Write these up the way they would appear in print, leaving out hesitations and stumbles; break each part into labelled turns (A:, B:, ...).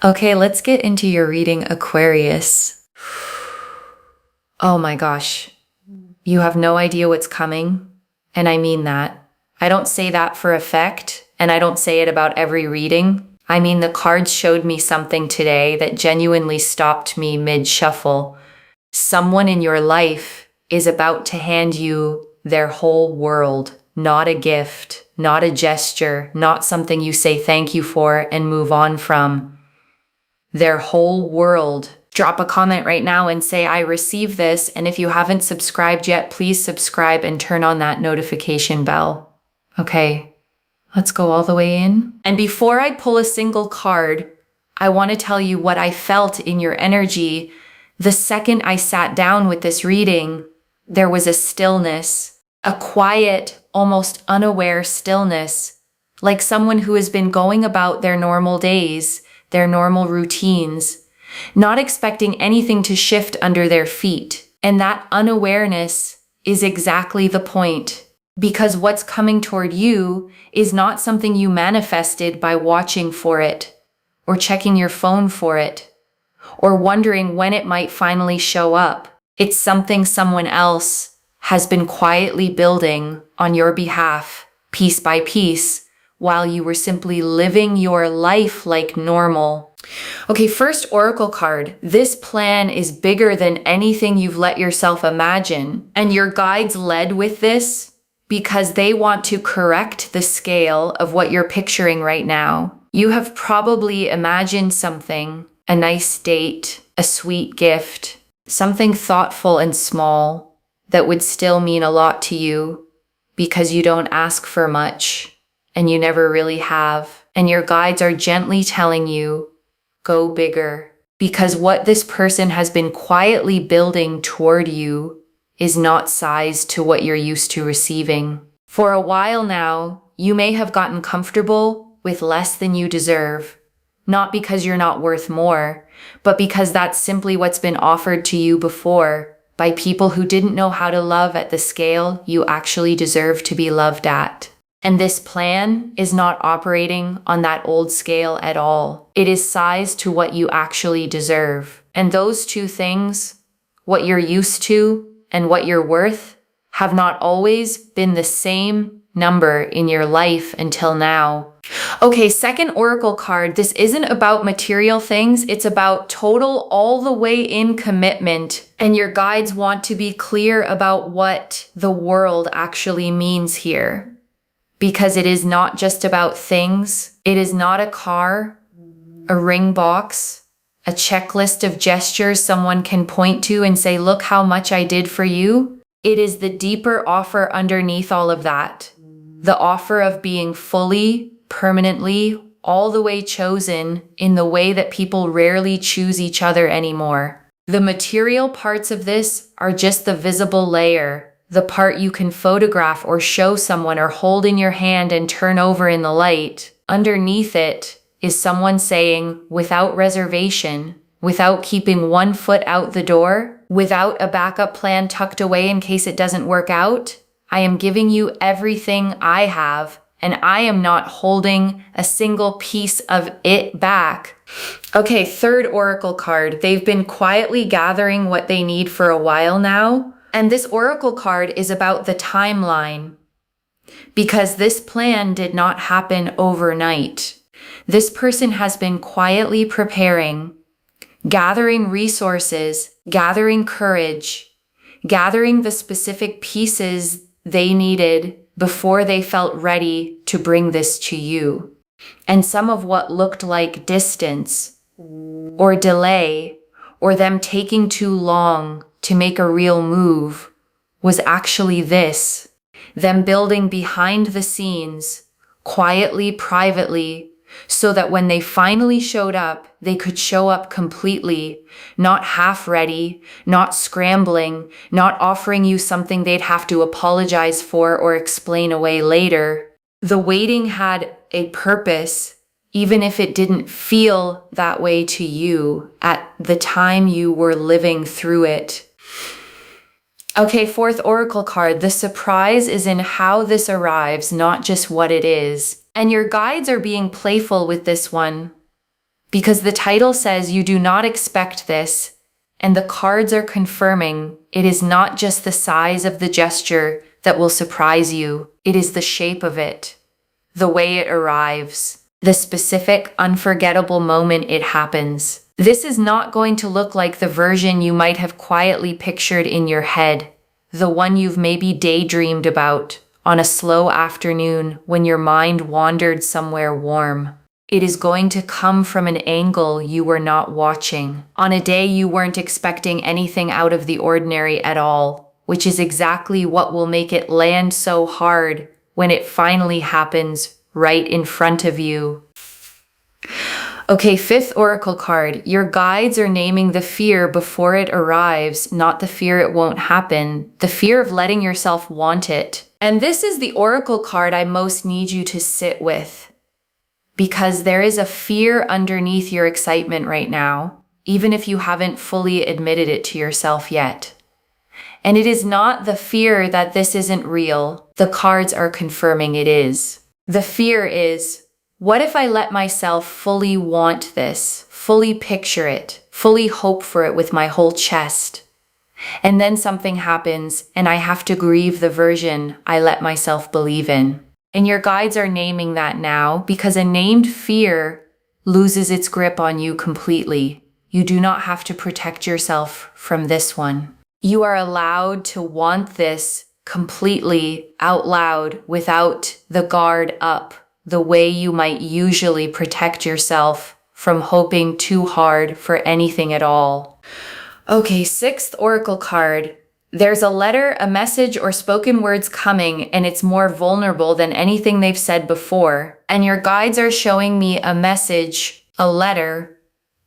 A: Okay, let's get into your reading, Aquarius. Oh my gosh. You have no idea what's coming. And I mean that. I don't say that for effect, and I don't say it about every reading. I mean, the cards showed me something today that genuinely stopped me mid-shuffle. Someone in your life is about to hand you their whole world, not a gift, not a gesture, not something you say thank you for and move on from. Their whole world. Drop a comment right now and say, I receive this. And if you haven't subscribed yet, please subscribe and turn on that notification bell. Okay, let's go all the way in. And before I pull a single card, I want to tell you what I felt in your energy. The second I sat down with this reading, there was a stillness, a quiet, almost unaware stillness, like someone who has been going about their normal days, their normal routines, not expecting anything to shift under their feet. And that unawareness is exactly the point, because what's coming toward you is not something you manifested by watching for it, or checking your phone for it, or wondering when it might finally show up. It's something someone else has been quietly building on your behalf, piece by piece, while you were simply living your life like normal. Okay, first oracle card. This plan is bigger than anything you've let yourself imagine. And your guides led with this because they want to correct the scale of what you're picturing right now. You have probably imagined something, a nice date, a sweet gift, something thoughtful and small that would still mean a lot to you because you don't ask for much. And you never really have. And your guides are gently telling you, go bigger. Because what this person has been quietly building toward you is not sized to what you're used to receiving. For a while now, you may have gotten comfortable with less than you deserve. Not because you're not worth more, but because that's simply what's been offered to you before by people who didn't know how to love at the scale you actually deserve to be loved at. And this plan is not operating on that old scale at all. It is sized to what you actually deserve. And those two things, what you're used to and what you're worth, have not always been the same number in your life until now. Okay, second oracle card. This isn't about material things. It's about total all the way in commitment. And your guides want to be clear about what the world actually means here. Because it is not just about things. It is not a car, a ring box, a checklist of gestures someone can point to and say, look how much I did for you. It is the deeper offer underneath all of that. The offer of being fully, permanently, all the way chosen in the way that people rarely choose each other anymore. The material parts of this are just the visible layer. The part you can photograph or show someone or hold in your hand and turn over in the light. Underneath it is someone saying, without reservation, without keeping one foot out the door, without a backup plan tucked away in case it doesn't work out, I am giving you everything I have, and I am not holding a single piece of it back. Okay, third oracle card. They've been quietly gathering what they need for a while now. And this oracle card is about the timeline, because this plan did not happen overnight. This person has been quietly preparing, gathering resources, gathering courage, gathering the specific pieces they needed before they felt ready to bring this to you. And some of what looked like distance or delay or them taking too long to make a real move was actually this, them building behind the scenes, quietly, privately, so that when they finally showed up, they could show up completely, not half ready, not scrambling, not offering you something they'd have to apologize for or explain away later. The waiting had a purpose, even if it didn't feel that way to you at the time you were living through it. Okay, fourth oracle card. The surprise is in how this arrives, not just what it is. And your guides are being playful with this one. because the title says you do not expect this, and the cards are confirming it is not just the size of the gesture that will surprise you, it is the shape of it, the way it arrives, the specific, unforgettable moment it happens. This is not going to look like the version you might have quietly pictured in your head, the one you've maybe daydreamed about on a slow afternoon when your mind wandered somewhere warm. It is going to come from an angle you were not watching, on a day you weren't expecting anything out of the ordinary at all, which is exactly what will make it land so hard when it finally happens right in front of you. Okay, fifth oracle card. Your guides are naming the fear before it arrives, not the fear it won't happen, the fear of letting yourself want it. And this is the oracle card I most need you to sit with, because there is a fear underneath your excitement right now, even if you haven't fully admitted it to yourself yet. And it is not the fear that this isn't real. The cards are confirming it is. The fear is, what if I let myself fully want this, fully picture it, fully hope for it with my whole chest? And then something happens and I have to grieve the version I let myself believe in. And your guides are naming that now because a named fear loses its grip on you completely. You do not have to protect yourself from this one. You are allowed to want this completely out loud without the guard up, the way you might usually protect yourself from hoping too hard for anything at all. Okay, sixth oracle card. There's a letter, a message, or spoken words coming, and it's more vulnerable than anything they've said before. And your guides are showing me a message, a letter,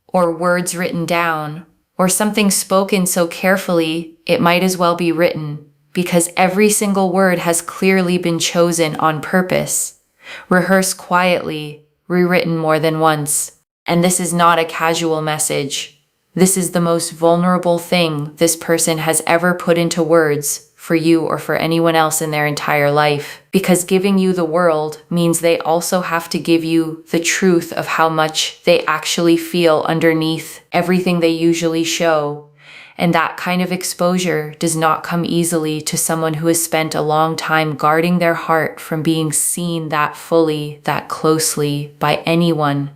A: or words written down, or something spoken so carefully it might as well be written, because every single word has clearly been chosen on purpose, rehearsed quietly, rewritten more than once. And this is not a casual message. This is the most vulnerable thing this person has ever put into words for you or for anyone else in their entire life. Because giving you the world means they also have to give you the truth of how much they actually feel underneath everything they usually show. And that kind of exposure does not come easily to someone who has spent a long time guarding their heart from being seen that fully, that closely by anyone.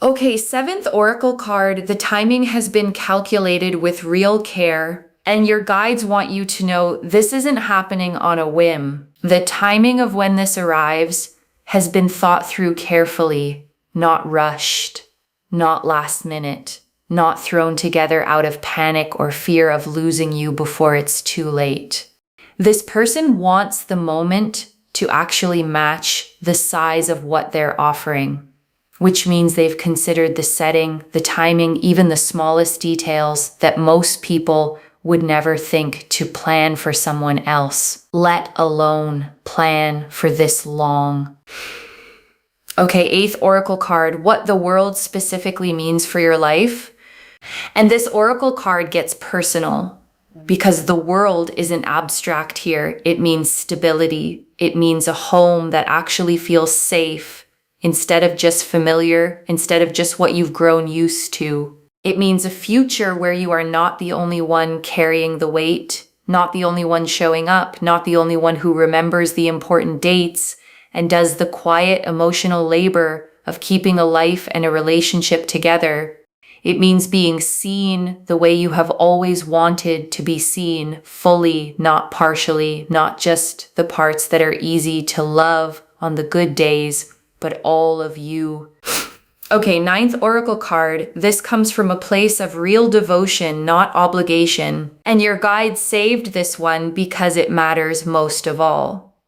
A: Okay, seventh oracle card. The timing has been calculated with real care, and your guides want you to know this isn't happening on a whim. The timing of when this arrives has been thought through carefully, not rushed, not last minute, not thrown together out of panic or fear of losing you before it's too late. This person wants the moment to actually match the size of what they're offering, which means they've considered the setting, the timing, even the smallest details that most people would never think to plan for someone else, let alone plan for this long. Okay, eighth oracle card, what the world specifically means for your life. And this oracle card gets personal because the world isn't abstract here. It means stability. It means a home that actually feels safe, instead of just familiar, instead of just what you've grown used to. It means a future where you are not the only one carrying the weight, not the only one showing up, not the only one who remembers the important dates and does the quiet emotional labor of keeping a life and a relationship together. It means being seen the way you have always wanted to be seen, fully, not partially, not just the parts that are easy to love on the good days, but all of you. Okay, ninth oracle card. This comes from a place of real devotion, not obligation. And your guide saved this one because it matters most of all.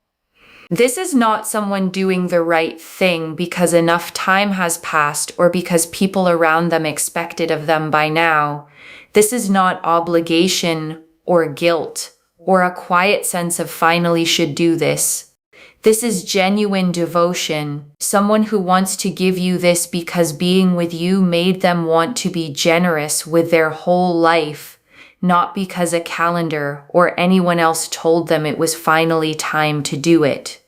A: This is not someone doing the right thing because enough time has passed or because people around them expect it of them by now. This is not obligation or guilt or a quiet sense of finally should do this. This is genuine devotion, someone who wants to give you this because being with you made them want to be generous with their whole life, not because a calendar or anyone else told them it was finally time to do it.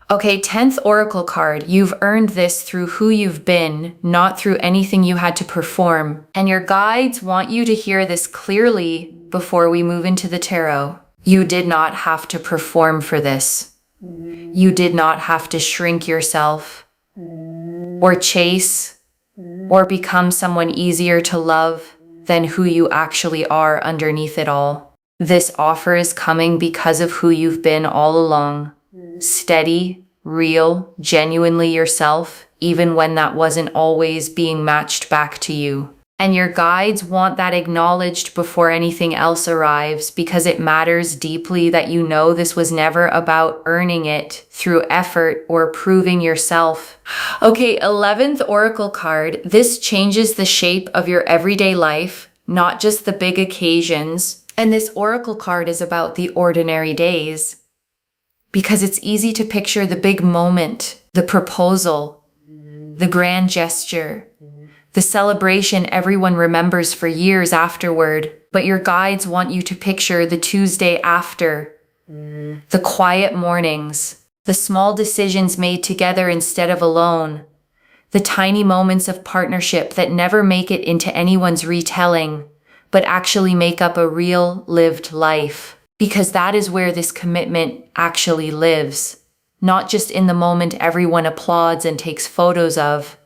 A: Okay, 10th Oracle card. You've earned this through who you've been, not through anything you had to perform. And your guides want you to hear this clearly before we move into the tarot. You did not have to perform for this. You did not have to shrink yourself or chase or become someone easier to love than who you actually are underneath it all. This offer is coming because of who you've been all along. Steady, real, genuinely yourself, even when that wasn't always being matched back to you. And your guides want that acknowledged before anything else arrives, because it matters deeply that you know this was never about earning it through effort or proving yourself. Okay, 11th Oracle card. This changes the shape of your everyday life, not just the big occasions. And this Oracle card is about the ordinary days, because it's easy to picture the big moment, the proposal, the grand gesture, the celebration everyone remembers for years afterward. But your guides want you to picture the Tuesday after, the quiet mornings, the small decisions made together instead of alone, the tiny moments of partnership that never make it into anyone's retelling, but actually make up a real lived life. Because that is where this commitment actually lives. Not just in the moment everyone applauds and takes photos of,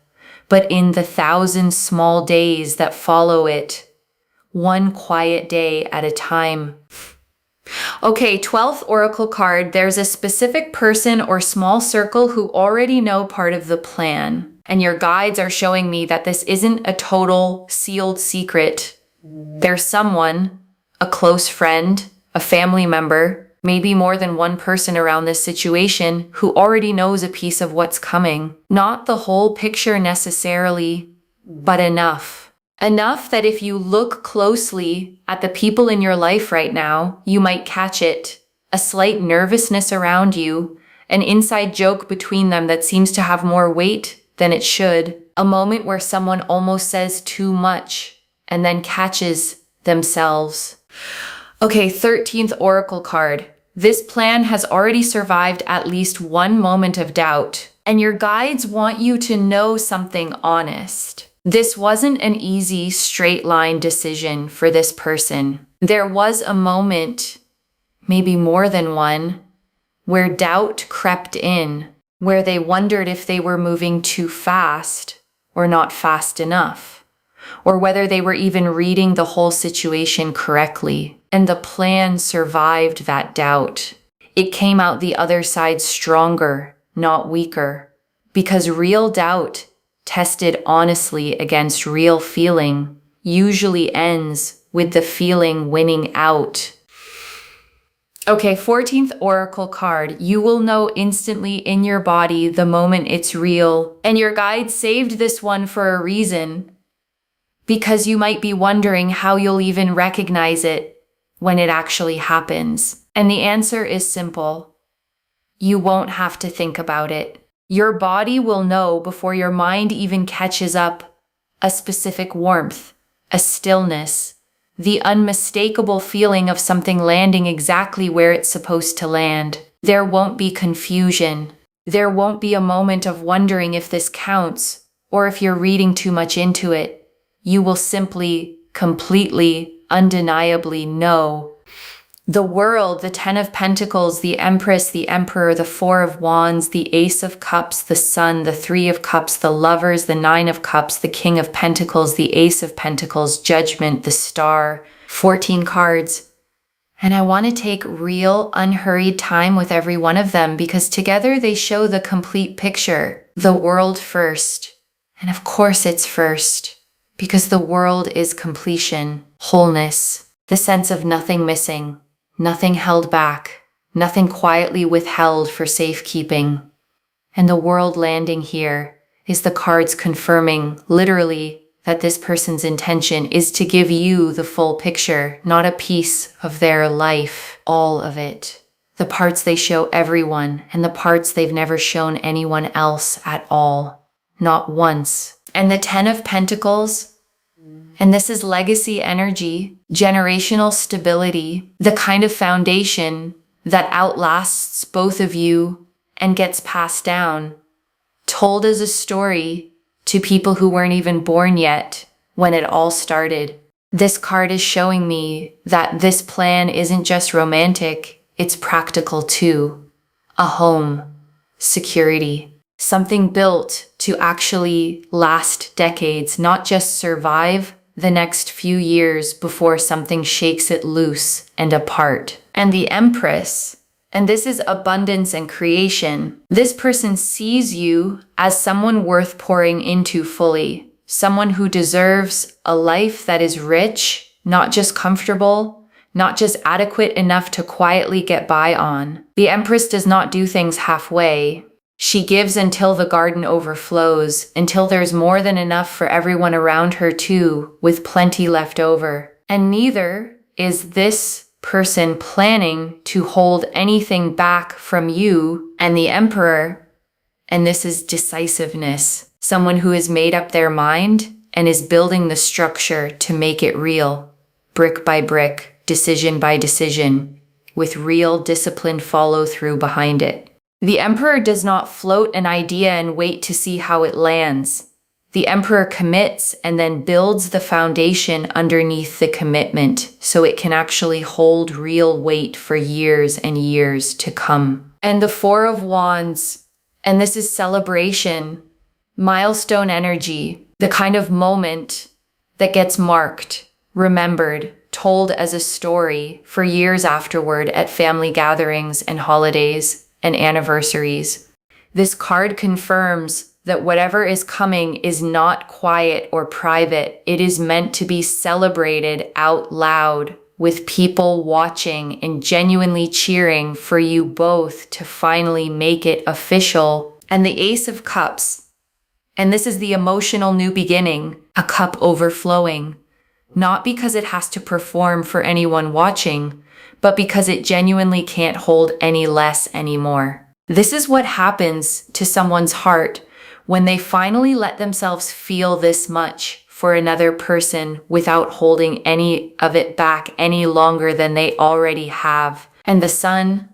A: but in the 1,000 small days that follow it. One quiet day at a time. Okay, 12th Oracle card. There's a specific person or small circle who already know part of the plan. And your guides are showing me that this isn't a total sealed secret. There's someone, a close friend, a family member, maybe more than one person around this situation who already knows a piece of what's coming. Not the whole picture necessarily, but enough. Enough that if you look closely at the people in your life right now, you might catch it. A slight nervousness around you, an inside joke between them that seems to have more weight than it should. A moment where someone almost says too much and then catches themselves. Okay, 13th Oracle card. This plan has already survived at least one moment of doubt, and your guides want you to know something honest. This wasn't an easy, straight line decision for this person. There was a moment, maybe more than one, where doubt crept in, where they wondered if they were moving too fast or not fast enough, or whether they were even reading the whole situation correctly. And the plan survived that doubt. It came out the other side stronger, not weaker, because real doubt, tested honestly against real feeling, usually ends with the feeling winning out. Okay, 14th Oracle card. You will know instantly in your body the moment it's real. And your guide saved this one for a reason, because you might be wondering how you'll even recognize it when it actually happens. And the answer is simple. You won't have to think about it. Your body will know before your mind even catches up. A specific warmth, a stillness, the unmistakable feeling of something landing exactly where it's supposed to land. There won't be confusion. There won't be a moment of wondering if this counts or if you're reading too much into it. You will simply, completely, undeniably know. The world, the 10 of Pentacles, the Empress, the Emperor, the 4 of Wands, the Ace of Cups, the Sun, the 3 of Cups, the Lovers, the 9 of Cups, the King of Pentacles, the Ace of Pentacles, Judgment, the Star, 14 cards. And I want to take real, unhurried time with every one of them because together they show the complete picture. The world first. And of course it's first. Because the world is completion, wholeness, the sense of nothing missing, nothing held back, nothing quietly withheld for safekeeping. And the world landing here is the cards confirming, literally, that this person's intention is to give you the full picture, not a piece of their life, all of it. The parts they show everyone, and the parts they've never shown anyone else at all. Not once. And the 10 of Pentacles, and this is legacy energy, generational stability, the kind of foundation that outlasts both of you and gets passed down, told as a story to people who weren't even born yet when it all started. This card is showing me that this plan isn't just romantic, it's practical too. A home, security, something built to actually last decades, not just survive the next few years before something shakes it loose and apart. And the Empress, and this is abundance and creation. This person sees you as someone worth pouring into fully, someone who deserves a life that is rich, not just comfortable, not just adequate enough to quietly get by on. The Empress does not do things halfway. She gives until the garden overflows, until there's more than enough for everyone around her too, with plenty left over. And neither is this person planning to hold anything back from you and the Emperor. And this is decisiveness. Someone who has made up their mind and is building the structure to make it real, brick by brick, decision by decision, with real disciplined follow-through behind it. The Emperor does not float an idea and wait to see how it lands. The Emperor commits and then builds the foundation underneath the commitment so it can actually hold real weight for years and years to come. And the Four of Wands, and this is celebration, milestone energy, the kind of moment that gets marked, remembered, told as a story for years afterward at family gatherings and holidays and anniversaries. This card confirms that whatever is coming is not quiet or private. It is meant to be celebrated out loud with people watching and genuinely cheering for you both to finally make it official. And the Ace of Cups, and this is the emotional new beginning, a cup overflowing, not because it has to perform for anyone watching, but because it genuinely can't hold any less anymore. This is what happens to someone's heart when they finally let themselves feel this much for another person without holding any of it back any longer than they already have. And the Sun,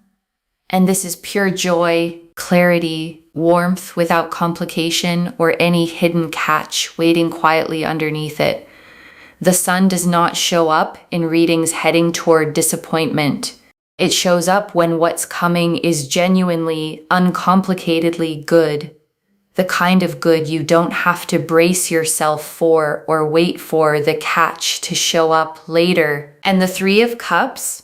A: and this is pure joy, clarity, warmth without complication or any hidden catch waiting quietly underneath it. The Sun does not show up in readings heading toward disappointment. It shows up when what's coming is genuinely, uncomplicatedly good. The kind of good you don't have to brace yourself for or wait for the catch to show up later. And the Three of Cups,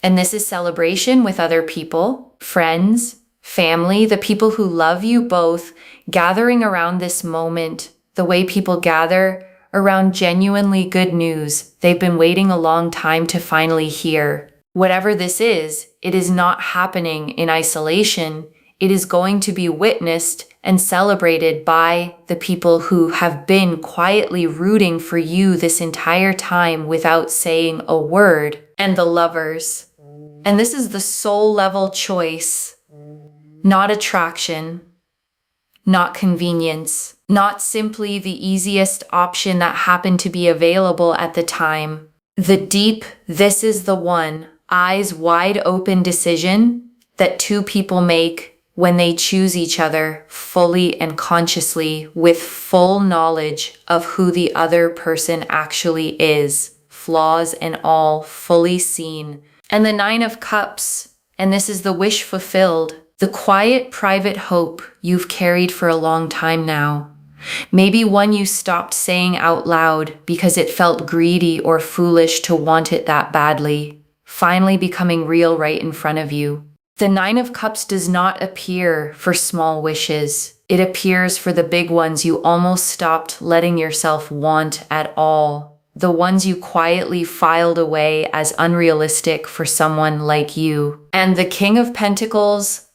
A: and this is celebration with other people, friends, family, the people who love you both, gathering around this moment, the way people gather around genuinely good news they've been waiting a long time to finally hear. Whatever this is, it is not happening in isolation. It is going to be witnessed and celebrated by the people who have been quietly rooting for you this entire time without saying a word. And the Lovers. And this is the soul level choice, not attraction, not convenience, not simply the easiest option that happened to be available at the time. The deep, this is the one, eyes wide open decision that two people make when they choose each other fully and consciously with full knowledge of who the other person actually is, flaws and all fully seen. And the Nine of Cups, and this is the wish fulfilled, the quiet, private hope you've carried for a long time now. Maybe one you stopped saying out loud because it felt greedy or foolish to want it that badly, finally becoming real right in front of you. The Nine of Cups does not appear for small wishes. It appears for the big ones you almost stopped letting yourself want at all. The ones you quietly filed away as unrealistic for someone like you. And the King of Pentacles,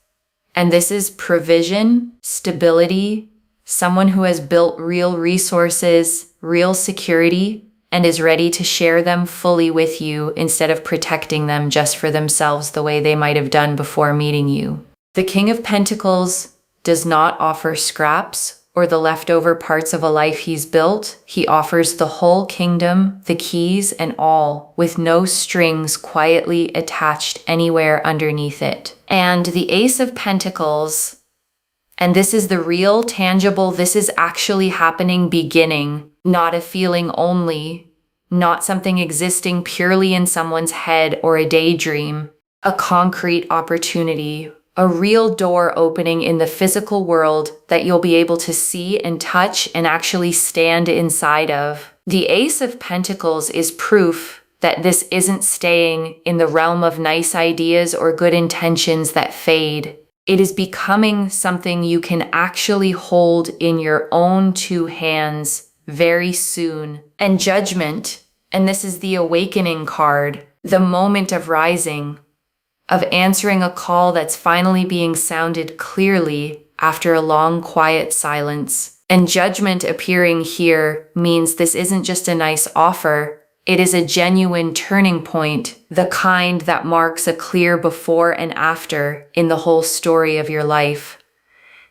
A: and this is provision, stability, someone who has built real resources, real security, and is ready to share them fully with you instead of protecting them just for themselves the way they might have done before meeting you. The King of Pentacles does not offer scraps or the leftover parts of a life he's built, he offers the whole kingdom, the keys and all, with no strings quietly attached anywhere underneath it. And the Ace of Pentacles, and this is the real, tangible, this is actually happening beginning, not a feeling only, not something existing purely in someone's head or a daydream, a concrete opportunity, a real door opening in the physical world that you'll be able to see and touch and actually stand inside of. The Ace of Pentacles is proof that this isn't staying in the realm of nice ideas or good intentions that fade. It is becoming something you can actually hold in your own two hands very soon. And Judgment, and this is the awakening card, the moment of rising, of answering a call that's finally being sounded clearly after a long, quiet silence. And Judgment appearing here means this isn't just a nice offer, it is a genuine turning point, the kind that marks a clear before and after in the whole story of your life.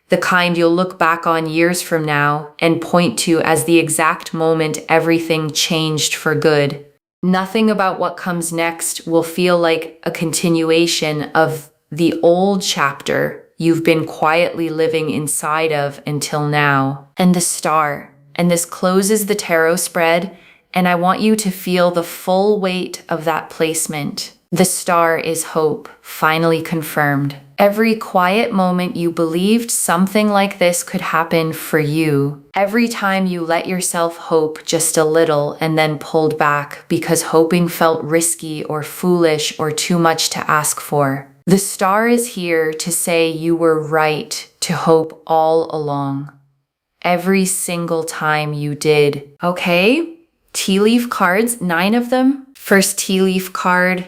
A: The kind you'll look back on years from now and point to as the exact moment everything changed for good. Nothing about what comes next will feel like a continuation of the old chapter you've been quietly living inside of until now. And the Star. And this closes the tarot spread, and I want you to feel the full weight of that placement. The Star is hope, finally confirmed. Every quiet moment you believed something like this could happen for you. Every time you let yourself hope just a little and then pulled back because hoping felt risky or foolish or too much to ask for. The Star is here to say you were right to hope all along. Every single time you did. Okay? Tea leaf cards, 9 of them. First tea leaf card.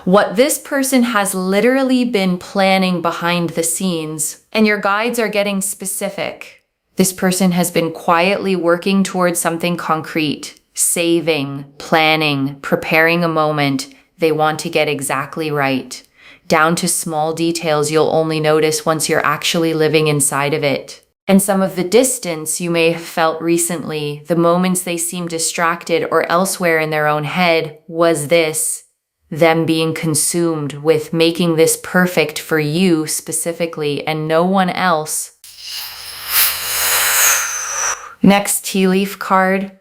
A: What this person has literally been planning behind the scenes, and your guides are getting specific. This person has been quietly working towards something concrete, saving, planning, preparing a moment they want to get exactly right, down to small details you'll only notice once you're actually living inside of it. And some of the distance you may have felt recently, the moments they seem distracted or elsewhere in their own head, was this, them being consumed with making this perfect for you specifically and no one else. Next tea leaf card.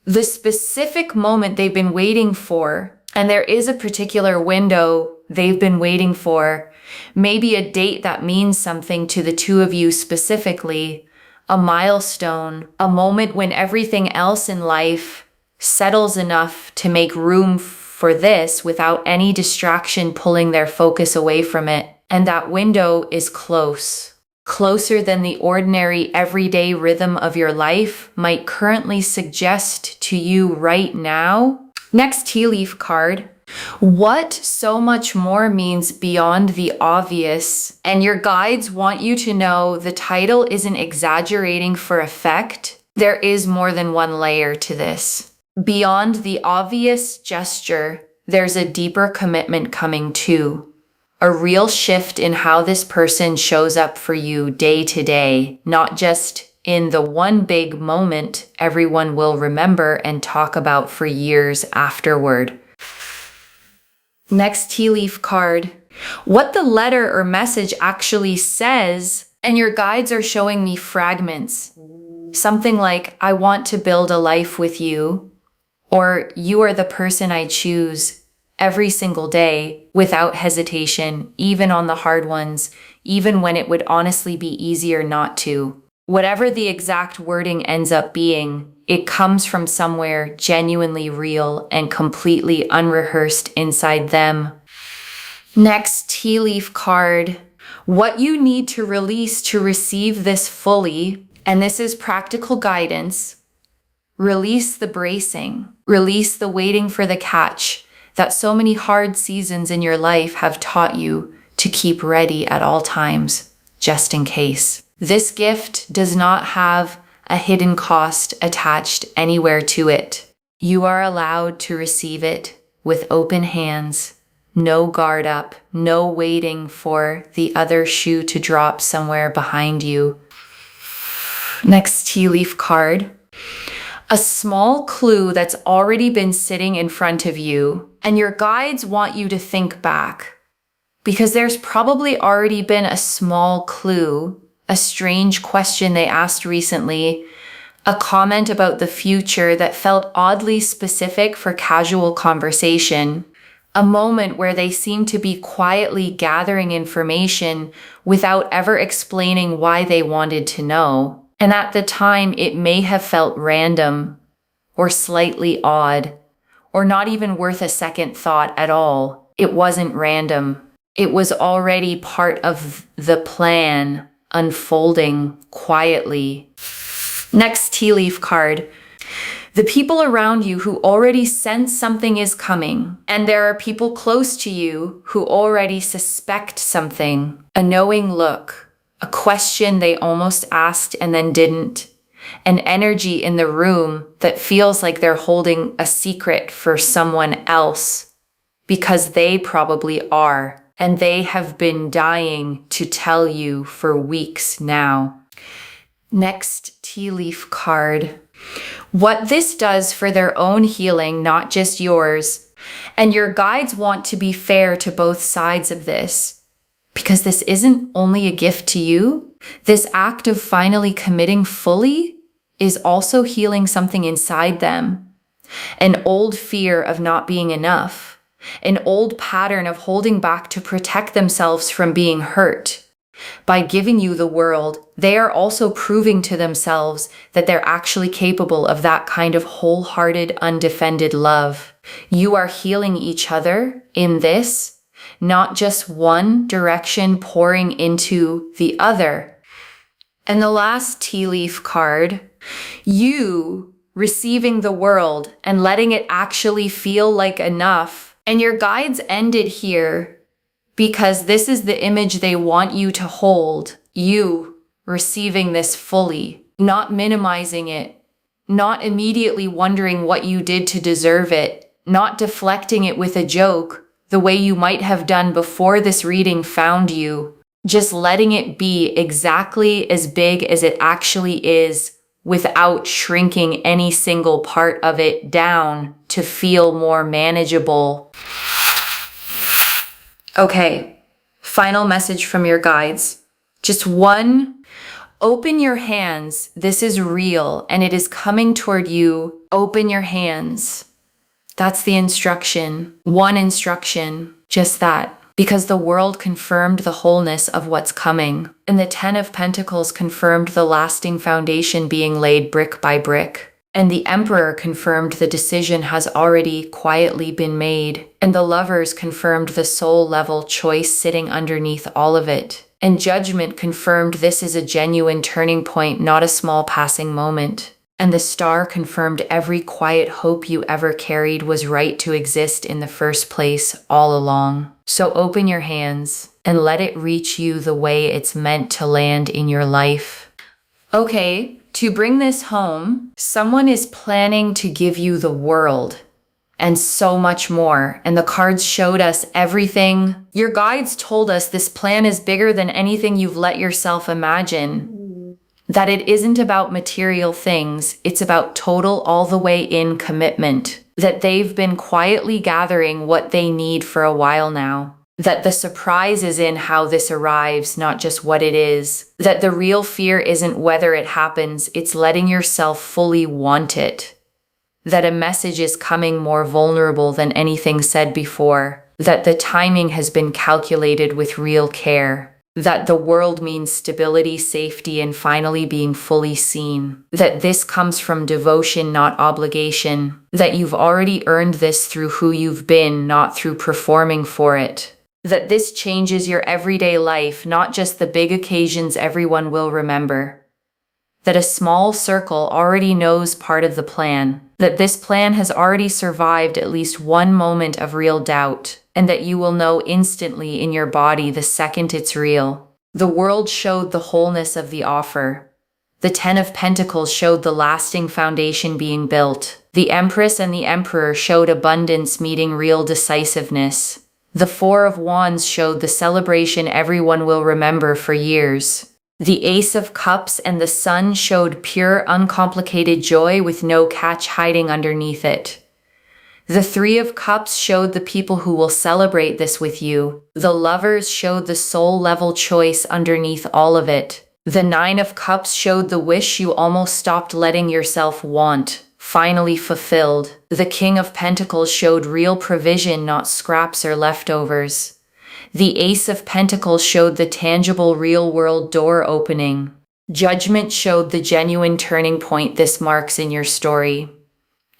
A: The specific moment they've been waiting for, and there is a particular window they've been waiting for, maybe a date that means something to the two of you specifically, a milestone, a moment when everything else in life settles enough to make room for this without any distraction pulling their focus away from it. And that window is close. Closer than the ordinary everyday rhythm of your life might currently suggest to you right now. Next tea leaf card. What so much more means beyond the obvious, and your guides want you to know the title isn't exaggerating for effect. There is more than one layer to this. Beyond the obvious gesture, there's a deeper commitment coming too. A real shift in how this person shows up for you day to day, not just in the one big moment everyone will remember and talk about for years afterward. Next tea leaf card. What the letter or message actually says, and your guides are showing me fragments. Something like, I want to build a life with you, or you are the person I choose every single day without hesitation, even on the hard ones, even when it would honestly be easier not to. Whatever the exact wording ends up being, it comes from somewhere genuinely real and completely unrehearsed inside them. Next tea leaf card. What you need to release to receive this fully, and this is practical guidance. Release the bracing. Release the waiting for the catch that so many hard seasons in your life have taught you to keep ready at all times, just in case. This gift does not have a hidden cost attached anywhere to it. You are allowed to receive it with open hands, no guard up, no waiting for the other shoe to drop somewhere behind you. Next tea leaf card. A small clue that's already been sitting in front of you, and your guides want you to think back. Because there's probably already been a small clue, a strange question they asked recently, a comment about the future that felt oddly specific for casual conversation, a moment where they seemed to be quietly gathering information without ever explaining why they wanted to know. And at the time, it may have felt random or slightly odd or not even worth a second thought at all. It wasn't random. It was already part of the plan unfolding quietly. Next tea leaf card. The people around you who already sense something is coming, and there are people close to you who already suspect something. A knowing look, a question they almost asked and then didn't, an energy in the room that feels like they're holding a secret for someone else, because they probably are. And they have been dying to tell you for weeks now. Next tea leaf card. What this does for their own healing, not just yours. And your guides want to be fair to both sides of this. Because this isn't only a gift to you. This act of finally committing fully is also healing something inside them. An old fear of not being enough. An old pattern of holding back to protect themselves from being hurt. By giving you the world, they are also proving to themselves that they're actually capable of that kind of wholehearted, undefended love. You are healing each other in this, not just one direction pouring into the other. And the last tea leaf card, you receiving the world and letting it actually feel like enough. And your guides ended here because this is the image they want you to hold. You receiving this fully, not minimizing it, not immediately wondering what you did to deserve it, not deflecting it with a joke the way you might have done before this reading found you. Just letting it be exactly as big as it actually is without shrinking any single part of it down to feel more manageable. Okay, final message from your guides. Just one. Open your hands. This is real and it is coming toward you. Open your hands. That's the instruction. One instruction. Just that. Because the world confirmed the wholeness of what's coming. And the 10 of Pentacles confirmed the lasting foundation being laid brick by brick. And the Emperor confirmed the decision has already quietly been made. And the Lovers confirmed the soul-level choice sitting underneath all of it. And Judgment confirmed this is a genuine turning point, not a small passing moment. And the Star confirmed every quiet hope you ever carried was right to exist in the first place all along. So open your hands and let it reach you the way it's meant to land in your life. Okay, to bring this home, someone is planning to give you the world and so much more. And the cards showed us everything. Your guides told us this plan is bigger than anything you've let yourself imagine. That it isn't about material things, it's about total all the way in commitment. That they've been quietly gathering what they need for a while now. That the surprise is in how this arrives, not just what it is. That the real fear isn't whether it happens, it's letting yourself fully want it. That a message is coming more vulnerable than anything said before. That the timing has been calculated with real care. That the world means stability, safety, and finally being fully seen. That this comes from devotion, not obligation. That you've already earned this through who you've been, not through performing for it. That this changes your everyday life, not just the big occasions everyone will remember. That a small circle already knows part of the plan. That this plan has already survived at least one moment of real doubt. And that you will know instantly in your body the second it's real. The world showed the wholeness of the offer. The 10 of Pentacles showed the lasting foundation being built. The Empress and the Emperor showed abundance meeting real decisiveness. The 4 of Wands showed the celebration everyone will remember for years. The Ace of Cups and the Sun showed pure, uncomplicated joy with no catch hiding underneath it. The Three of Cups showed the people who will celebrate this with you. The Lovers showed the soul-level choice underneath all of it. The Nine of Cups showed the wish you almost stopped letting yourself want, finally fulfilled. The King of Pentacles showed real provision, not scraps or leftovers. The Ace of Pentacles showed the tangible real-world door opening. Judgment showed the genuine turning point this marks in your story.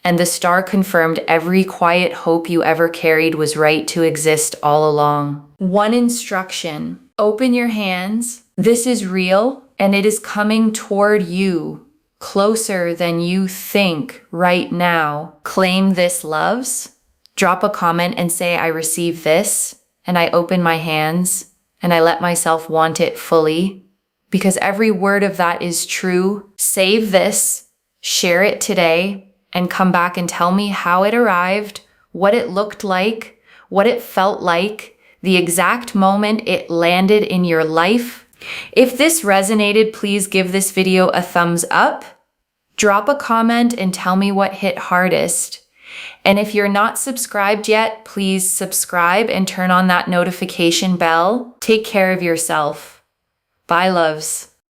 A: And the Star confirmed every quiet hope you ever carried was right to exist all along. One instruction: open your hands. This is real, and it is coming toward you, closer than you think right now. Claim this, loves. Drop a comment and say, I receive this, and I open my hands, and I let myself want it fully, because every word of that is true. Save this, share it today, and come back and tell me how it arrived, what it looked like, what it felt like, the exact moment it landed in your life. If this resonated, please give this video a thumbs up. Drop a comment and tell me what hit hardest. And if you're not subscribed yet, please subscribe and turn on that notification bell. Take care of yourself. Bye, loves.